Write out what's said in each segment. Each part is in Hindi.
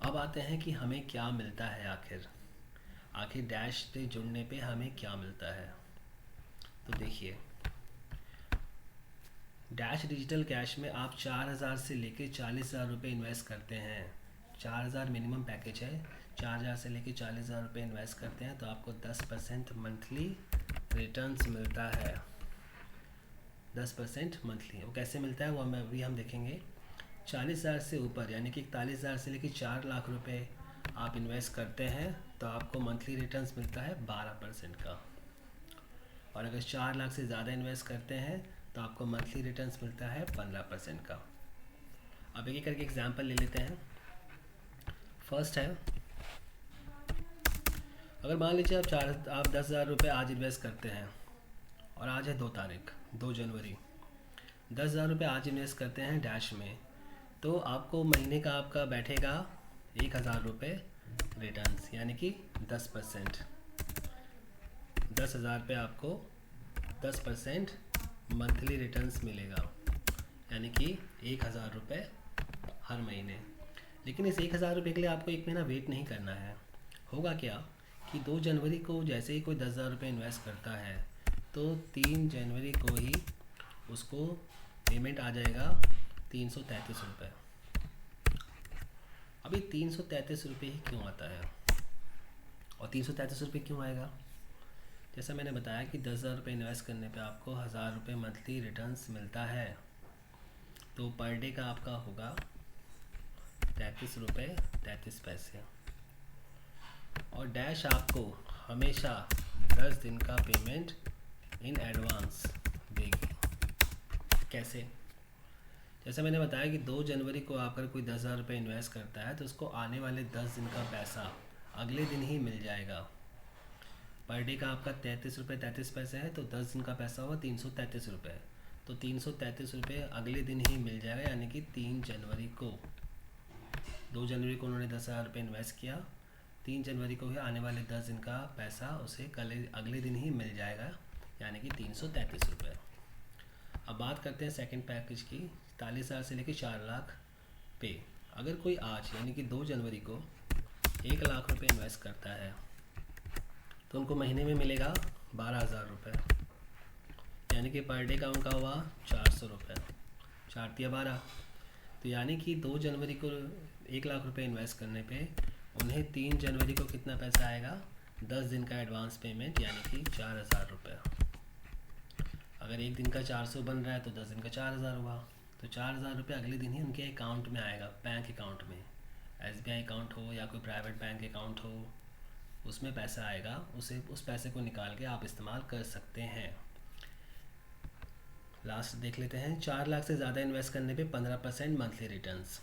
अब आते हैं कि हमें क्या मिलता है आखिर आखिर डैश से जुड़ने पे हमें क्या मिलता है। तो देखिए, डैश डिजिटल कैश में आप 4,000 से लेके 40,000 रुपये इन्वेस्ट करते हैं। 4,000 मिनिमम पैकेज है। 4,000 से लेके 40,000 रुपये इन्वेस्ट करते हैं तो आपको 10% मंथली रिटर्न्स मिलता है। 10% मंथली। वो कैसे मिलता है वो हम देखेंगे। 40,000 से ऊपर यानी कि 41,000 से लेकर 4 लाख रुपए आप इन्वेस्ट करते हैं तो आपको मंथली रिटर्न्स मिलता है 12% का। और अगर 4 लाख से ज़्यादा इन्वेस्ट करते हैं तो आपको मंथली रिटर्न्स मिलता है 15% का। अब एक एक करके एग्जांपल ले लेते हैं। फर्स्ट है, अगर मान लीजिए आप 10,000 रुपये आज इन्वेस्ट करते हैं और आज है 2 तारीख, 2 जनवरी। 10,000 रुपये आज इन्वेस्ट करते हैं डैश में तो आपको महीने का आपका बैठेगा 1,000 रुपये रिटर्न्स यानी कि 10%। 10,000 पे आपको 10% मंथली रिटर्न्स मिलेगा यानी कि 1,000 रुपये हर महीने। लेकिन इस 1,000 रुपये के लिए आपको एक महीना वेट नहीं करना है। होगा क्या कि 2 जनवरी को जैसे ही कोई 10,000 रुपये इन्वेस्ट करता है तो 3 जनवरी को ही उसको पेमेंट आ जाएगा 333 रुपये। अभी 333 रुपये ही क्यों आता है और 333 रुपये क्यों आएगा? जैसा मैंने बताया कि 10,000 रुपये इन्वेस्ट करने पे आपको 1,000 रुपये मंथली रिटर्न्स मिलता है तो पर डे का आपका होगा 33 रुपये 33 पैसे। और डैश आपको हमेशा 10 दिन का पेमेंट इन एडवांस देगी। कैसे? जैसे मैंने बताया कि 2 जनवरी को आकर कोई 10,000 रुपये इन्वेस्ट करता है तो उसको आने वाले 10 दिन का पैसा अगले दिन ही मिल जाएगा। पर डे का आपका 33 रुपये 33 पैसे है तो 10 दिन का पैसा होगा 333 रुपये। तो 333 रुपये अगले दिन ही मिल जाएगा यानी कि 3 जनवरी को। 2 जनवरी को उन्होंने 10,000 रुपये इन्वेस्ट किया, 3 जनवरी को ही आने वाले 10 दिन का पैसा उसे अगले दिन ही मिल जाएगा यानी कि 333 रुपये। अब बात करते हैं सेकंड पैकेज की, 41,000 से लेकर 4 लाख पे। अगर कोई आज यानी कि 2 जनवरी को 1 लाख रुपये इन्वेस्ट करता है तो उनको महीने में मिलेगा 12,000 रुपये यानी कि पर डे का उनका हुआ 400 रुपये। 4×12 तो यानी कि 2 जनवरी को 1 लाख रुपये इन्वेस्ट करने पे उन्हें 3 जनवरी को कितना पैसा आएगा? 10 दिन का एडवांस पेमेंट यानी कि 4,000 रुपये। अगर एक दिन का 400 बन रहा है तो 10 दिन का 4,000 हुआ तो 4,000 रुपये अगले दिन ही उनके अकाउंट में आएगा, बैंक अकाउंट में। SBI अकाउंट हो या कोई प्राइवेट बैंक अकाउंट हो उसमें पैसा आएगा, उस पैसे को निकाल के आप इस्तेमाल कर सकते हैं। लास्ट देख लेते हैं, 4 लाख से ज़्यादा इन्वेस्ट करने पे 15% मंथली रिटर्न्स।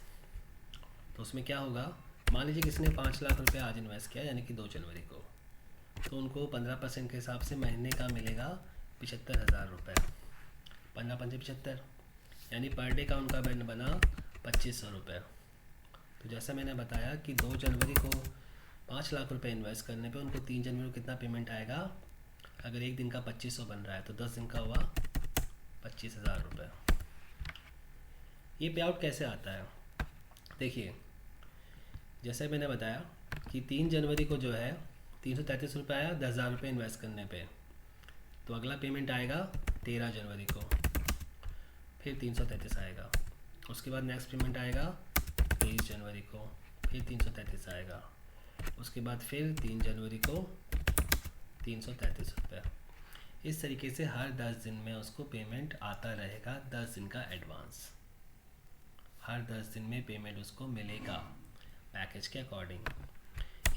तो उसमें क्या होगा, मान लीजिए किसी ने 5 लाख रुपये आज इन्वेस्ट किया यानी कि 2 जनवरी को, तो उनको 15% के हिसाब से महीने का मिलेगा 75,000 रुपये। 15×5 = 75 यानी पर डे का उनका बैंड बना 2,500 रुपये। तो जैसा मैंने बताया कि 2 जनवरी को 5 लाख रुपये इन्वेस्ट करने पे उनको 3 जनवरी को कितना पेमेंट आएगा? अगर एक दिन का 2,500 बन रहा है तो 10 दिन का हुआ 25,000 रुपये। ये पे आउट कैसे आता है? देखिए, जैसे मैंने बताया कि 3 जनवरी को जो है 333 रुपये आया 10,000 रुपये इन्वेस्ट करने पे, तो अगला पेमेंट आएगा 13 जनवरी को, फिर 333 आएगा। उसके बाद नेक्स्ट पेमेंट आएगा 23 जनवरी को, फिर 333 आएगा। उसके बाद फिर 3 जनवरी को 333 रुपये। इस तरीके से हर 10 दिन में उसको पेमेंट आता रहेगा, 10 दिन का एडवांस। हर 10 दिन में पेमेंट उसको मिलेगा पैकेज के अकॉर्डिंग।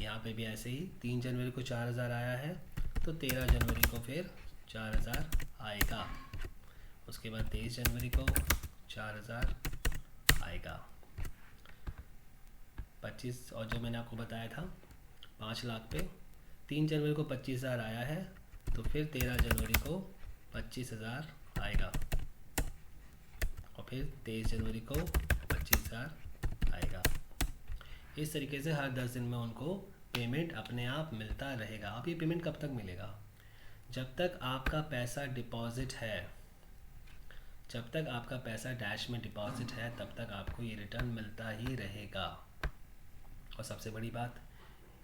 यहाँ पे भी ऐसे ही 3 जनवरी को 4,000 आया है तो 13 जनवरी को फिर 4,000 आएगा। उसके बाद 23 जनवरी को 4,000 आएगा। 25 और जो मैंने आपको बताया था 5 लाख पे 3 जनवरी को 25,000 आया है तो फिर 13 जनवरी को 25,000 आएगा और फिर 23 जनवरी को 25,000 आएगा। इस तरीके से हर 10 दिन में उनको पेमेंट अपने आप मिलता रहेगा। अब ये पेमेंट कब तक मिलेगा? जब तक आपका पैसा डिपॉजिट है, जब तक आपका पैसा डैश में डिपॉजिट है तब तक आपको ये रिटर्न मिलता ही रहेगा। और सबसे बड़ी बात,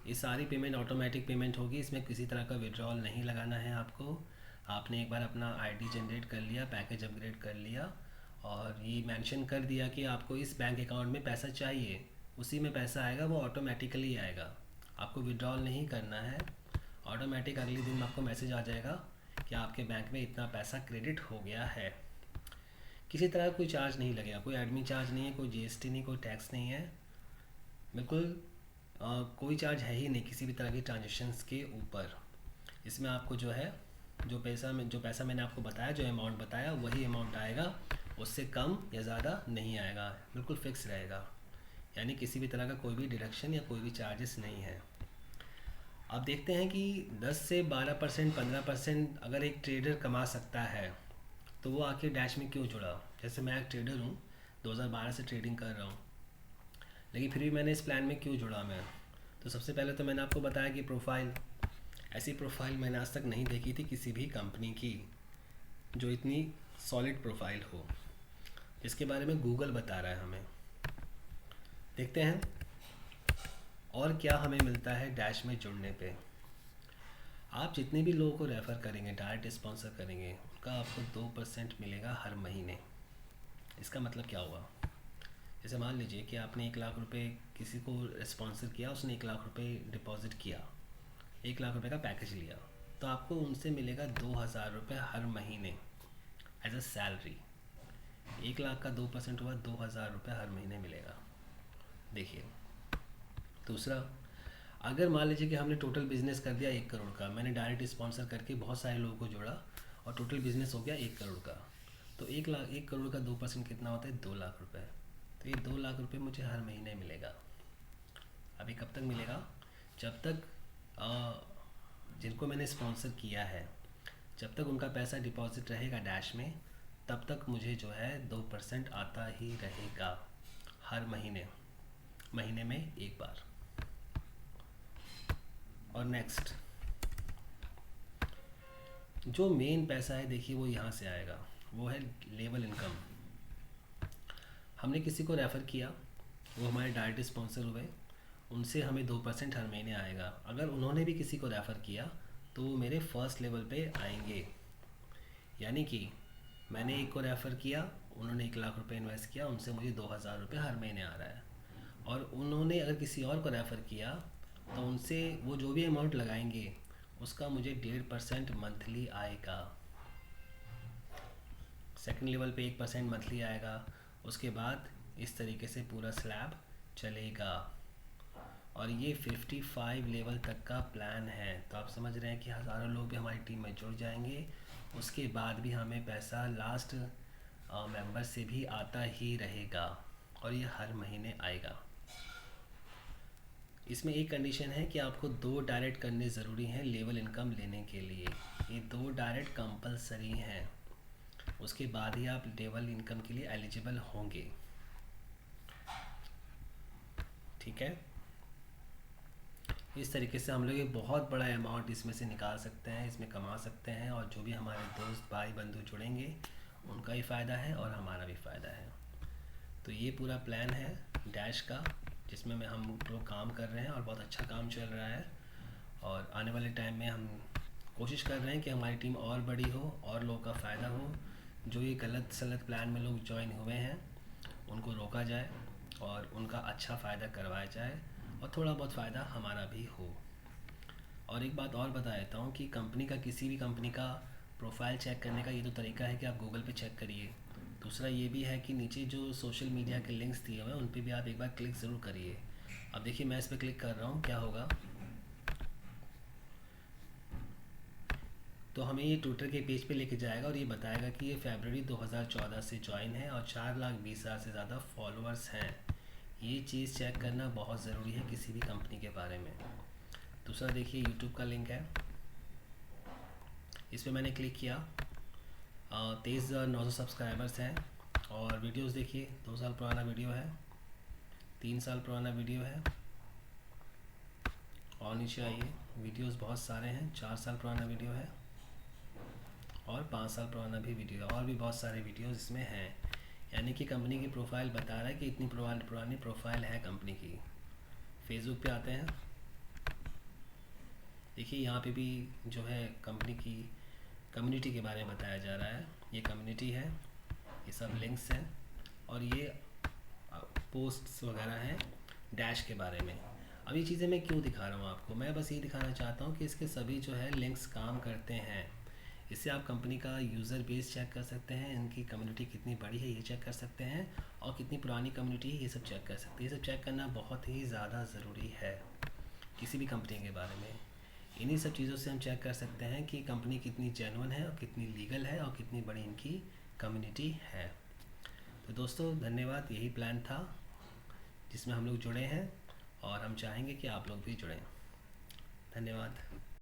ये सारी पेमेंट ऑटोमेटिक पेमेंट होगी, इसमें किसी तरह का विड्रॉल नहीं लगाना है आपको। आपने एक बार अपना आईडी जनरेट कर लिया, पैकेज अपग्रेड कर लिया और ये मेंशन कर दिया कि आपको इस बैंक अकाउंट में पैसा चाहिए, उसी में पैसा आएगा, वो ऑटोमेटिकली आएगा, आपको विड्रॉल नहीं करना है। ऑटोमेटिक अगले दिन आपको मैसेज आ जाएगा कि आपके बैंक में इतना पैसा क्रेडिट हो गया है। किसी तरह कोई चार्ज नहीं लगेगा, कोई एडमिन चार्ज नहीं है, कोई जीएसटी नहीं, कोई टैक्स नहीं है, बिल्कुल कोई चार्ज है ही नहीं किसी भी तरह की ट्रांजेक्शन्स के ऊपर। इसमें आपको जो है जो पैसा मैंने आपको बताया, जो अमाउंट बताया वही अमाउंट आएगा, उससे कम या ज़्यादा नहीं आएगा, बिल्कुल फिक्स रहेगा। यानी किसी भी तरह का कोई भी डिडक्शन या कोई भी चार्जेस नहीं है। अब देखते हैं कि 10 से 12%, 15% अगर एक ट्रेडर कमा सकता है तो वो आखिर डैश में क्यों जुड़ा। जैसे मैं एक ट्रेडर हूँ, 2012 से ट्रेडिंग कर रहा हूँ, लेकिन फिर भी मैंने इस प्लान में क्यों जुड़ा मैं। तो सबसे पहले तो मैंने आपको बताया कि प्रोफाइल, ऐसी प्रोफाइल मैंने आज तक नहीं देखी थी किसी भी कंपनी की जो इतनी सॉलिड प्रोफाइल हो, इसके बारे में गूगल बता रहा है हमें। देखते हैं और क्या हमें मिलता है डैश में जुड़ने पे। आप जितने भी लोगों को रेफ़र करेंगे, डायरेक्ट स्पॉन्सर करेंगे, उनका आपको 2% मिलेगा हर महीने। इसका मतलब क्या हुआ, जैसे मान लीजिए कि आपने 1 लाख रुपए किसी को स्पॉन्सर किया, उसने 1 लाख रुपए डिपॉजिट किया, 1 लाख रुपए का पैकेज लिया, तो आपको उनसे मिलेगा 2,000 रुपये हर महीने एज अ सैलरी। 1 लाख का 2% हुआ 2,000 रुपये हर महीने मिलेगा। देखिए, दूसरा, अगर मान लीजिए कि हमने टोटल बिजनेस कर दिया 1 करोड़ का, मैंने डायरेक्ट स्पॉन्सर करके बहुत सारे लोगों को जोड़ा और टोटल बिजनेस हो गया 1 करोड़ का, तो 1 करोड़ का 2% कितना होता है, 2 लाख रुपये। तो ये 2 लाख रुपये मुझे हर महीने मिलेगा। अभी कब तक मिलेगा, जब तक जिनको मैंने स्पॉन्सर किया है, जब तक उनका पैसा डिपॉजिट रहेगा डैश में, तब तक मुझे जो है 2% आता ही रहेगा हर महीने में एक बार। और नेक्स्ट जो मेन पैसा है, देखिए वो यहाँ से आएगा, वो है लेवल इनकम। हमने किसी को रेफ़र किया, वो हमारे डायरेक्ट स्पॉन्सर हुए, उनसे हमें 2% हर महीने आएगा। अगर उन्होंने भी किसी को रेफ़र किया तो वो मेरे फर्स्ट लेवल पे आएंगे। यानी कि मैंने एक को रेफ़र किया, उन्होंने 1 लाख रुपए इन्वेस्ट किया, उनसे मुझे 2,000 रुपये हर महीने आ रहा है। और उन्होंने अगर किसी और को रेफ़र किया तो उनसे वो जो भी अमाउंट लगाएंगे उसका मुझे 1.5% मंथली आएगा। सेकंड लेवल पे 1% मंथली आएगा। उसके बाद इस तरीके से पूरा स्लैब चलेगा और ये 55 लेवल तक का प्लान है। तो आप समझ रहे हैं कि हज़ारों लोग भी हमारी टीम में जुड़ जाएंगे, उसके बाद भी हमें पैसा लास्ट मेंबर से भी आता ही रहेगा और ये हर महीने आएगा। इसमें एक कंडीशन है कि आपको 2 डायरेक्ट करने ज़रूरी हैं लेवल इनकम लेने के लिए। ये 2 डायरेक्ट कंपलसरी हैं, उसके बाद ही आप लेवल इनकम के लिए एलिजिबल होंगे। ठीक है, इस तरीके से हम लोग एक बहुत बड़ा अमाउंट इसमें से निकाल सकते हैं, इसमें कमा सकते हैं और जो भी हमारे दोस्त भाई बंधु जुड़ेंगे उनका भी फ़ायदा है और हमारा भी फ़ायदा है। तो ये पूरा प्लान है डैश का, जिसमें हम लोग काम कर रहे हैं और बहुत अच्छा काम चल रहा है। और आने वाले टाइम में हम कोशिश कर रहे हैं कि हमारी टीम और बड़ी हो और लोगों का फ़ायदा हो। जो ये गलत सलत प्लान में लोग ज्वाइन हुए हैं उनको रोका जाए और उनका अच्छा फ़ायदा करवाया जाए और थोड़ा बहुत फ़ायदा हमारा भी हो। और एक बात और बता देता हूँ कि कंपनी का, किसी भी कंपनी का प्रोफाइल चेक करने का ये तो तरीका है कि आप गूगल पे चेक करिए। दूसरा ये भी है कि नीचे जो सोशल मीडिया के लिंक्स दिए हुए हैं उन पे भी आप एक बार क्लिक ज़रूर करिए। अब देखिए मैं इस पर क्लिक कर रहा हूँ, क्या होगा, तो हमें ये ट्विटर के पेज पे लेके जाएगा और ये बताएगा कि ये फरवरी 2014 से ज्वाइन है और 4,20,000 से ज़्यादा फॉलोअर्स हैं। ये चीज़ चेक करना बहुत ज़रूरी है किसी भी कंपनी के बारे में। दूसरा देखिए यूट्यूब का लिंक है, इस पर मैंने क्लिक किया, 23,900 सब्सक्राइबर्स हैं और वीडियोस देखिए 2 साल पुराना वीडियो है, 3 साल पुराना वीडियो है और नीचे आइए वीडियोस बहुत सारे हैं, 4 साल पुराना वीडियो है और 5 साल पुराना भी वीडियो है और भी बहुत सारे वीडियोस इसमें हैं। यानी कि कंपनी की प्रोफाइल बता रहा है कि इतनी पुरानी प्रोफाइल है कंपनी की। फेसबुक पे आते हैं। देखिए यहाँ पे भी जो है कंपनी की कम्युनिटी के बारे में बताया जा रहा है। ये कम्युनिटी है, ये सब लिंक्स हैं, और ये पोस्ट्स वगैरह हैं डैश के बारे में। अब ये चीज़ें मैं क्यों दिखा रहा हूँ आपको, मैं बस ये दिखाना चाहता हूँ कि इसके सभी जो है लिंक्स काम करते हैं। इससे आप कंपनी का यूज़र बेस चेक कर सकते हैं, इनकी कम्युनिटी कितनी बड़ी है ये चेक कर सकते हैं, और कितनी पुरानी कम्युनिटी है ये सब चेक कर सकते हैं। ये सब चेक करना बहुत ही ज़्यादा ज़रूरी है किसी भी कंपनी के बारे में। इन्हीं सब चीज़ों से हम चेक कर सकते हैं कि कंपनी कितनी जेन्युइन है और कितनी लीगल है और कितनी बड़ी इनकी कम्युनिटी है। तो दोस्तों धन्यवाद, यही प्लान था जिसमें हम लोग जुड़े हैं, और हम चाहेंगे कि आप लोग भी जुड़ें। धन्यवाद।